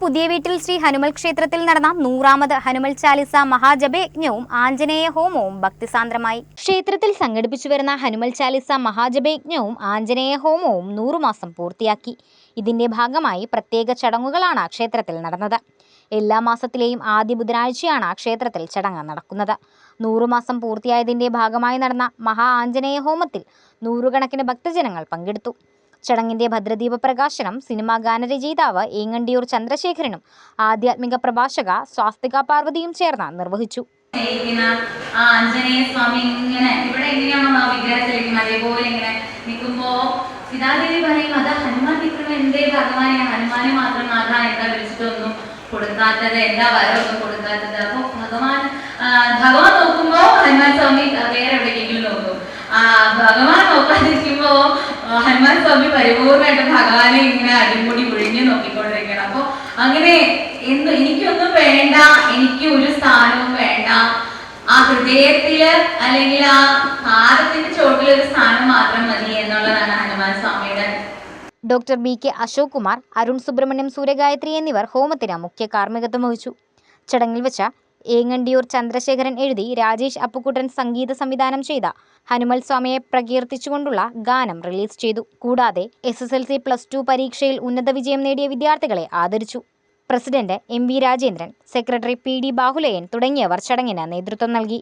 പുതിയ വീട്ടിൽ ശ്രീ ഹനുമൽ ക്ഷേത്രത്തിൽ നടന്ന 100ാമത് ഹനുമൽ ചാലിസ മഹാജപയജ്ഞവും ആഞ്ജനേയ ഹോമവും ഭക്തിസാന്ദ്രമായി. ക്ഷേത്രത്തിൽ സംഘടിപ്പിച്ചു വരുന്ന ഹനുമൽ ചാലിസ മഹാജപയജ്ഞവും ആഞ്ജനേയ ഹോമവും 100 മാസം പൂർത്തിയാക്കി. ഇതിന്റെ ഭാഗമായി പ്രത്യേക ചടങ്ങുകളാണ് ക്ഷേത്രത്തിൽ നടന്നത്. എല്ലാ മാസത്തിലെയും ആദ്യ ബുധനാഴ്ചയാണ് ക്ഷേത്രത്തിൽ ചടങ്ങ് നടക്കുന്നത്. 100 മാസം പൂർത്തിയായതിന്റെ ഭാഗമായി നടന്ന മഹാ ആഞ്ജനേയ ഹോമത്തിൽ നൂറുകണക്കിന് ഭക്തജനങ്ങൾ പങ്കെടുത്തു. ചടങ്ങിന്റെ ഭദ്രദീപ പ്രകാശനം സിനിമാ ഗാനരചയിതാവ് ഏങ്ങണ്ടിയൂർ ചന്ദ്രശേഖരനും ആധ്യാത്മിക പ്രഭാഷക സ്വാസ്തിക പാർവതിയും ചേർന്ന് നിർവഹിച്ചു. ആഞ്ജനേയ സ്വാമി ഇങ്ങനെ ഇവിടെ എങ്ങനെയാണോ വിഗ്രഹത്തിലിരിക്കുന്നത് അതേപോലെ ഇങ്ങനെ നിൽക്കുമ്പോ സീതാദേവി പറയും അത് ഹനുമാൻ നിൽക്കുന്ന എന്തേ ഭഗവാനെ, ഹനുമാനെ മാത്രം ആധാ എന്താ വിളിച്ചിട്ടൊന്നും കൊടുക്കാത്തത്, എന്താ വരൊന്നും കൊടുക്കാത്തത്. അപ്പൊ ഭഗവാൻ നോക്കുമ്പോ ഹനുമാൻ സ്വാമി വേറെ എവിടേക്കെങ്കിലും നോക്കും. ഭഗവാൻ നോക്കാതിരിക്കുമ്പോ ഹനുമാൻ സ്വാമി പരിപൂർണമായിട്ട് ഭഗവാനെ ഇങ്ങനെ അടിമുടി ഒഴിഞ്ഞു നോക്കിക്കൊണ്ടിരിക്കണം. അപ്പൊ അങ്ങനെ എനിക്കൊന്നും വേണ്ട, എനിക്ക് ഒരു സ്ഥാനവും വേണ്ട, ആ ഹൃദയത്തില് അല്ലെങ്കിൽ ആ പാദത്തിന്റെ ചോട്ടിൽ ഒരു സ്ഥാനം മാത്രം മതി എന്നുള്ളതാണ് ഹനുമാൻ സ്വാമിയുടെ. ഡോക്ടർ ബി.കെ. അശോക് കുമാർ, അരുൺ സുബ്രഹ്മണ്യം, സൂര്യഗായത്രി എന്നിവർ ഹോമത്തിന് മുഖ്യ കാർമ്മികത്വം വഹിച്ചു. ചടങ്ങിൽ വെച്ച ഏങ്ങണ്ടിയൂർ ചന്ദ്രശേഖരൻ എഴുതി രാജേഷ് അപ്പുക്കുട്ടൻ സംഗീത സംവിധാനം ചെയ്ത ഹനുമൽ സ്വാമിയെ പ്രകീർത്തിച്ചുകൊണ്ടുള്ള ഗാനം റിലീസ് ചെയ്തു. കൂടാതെ SSLC +2 പരീക്ഷയിൽ ഉന്നത വിജയം നേടിയ വിദ്യാർത്ഥികളെ ആദരിച്ചു. President M.V. Rajendran, secretary P.D. Bahuleyan തുടങ്ങിയവർ ചടങ്ങിന് നേതൃത്വം നൽകി.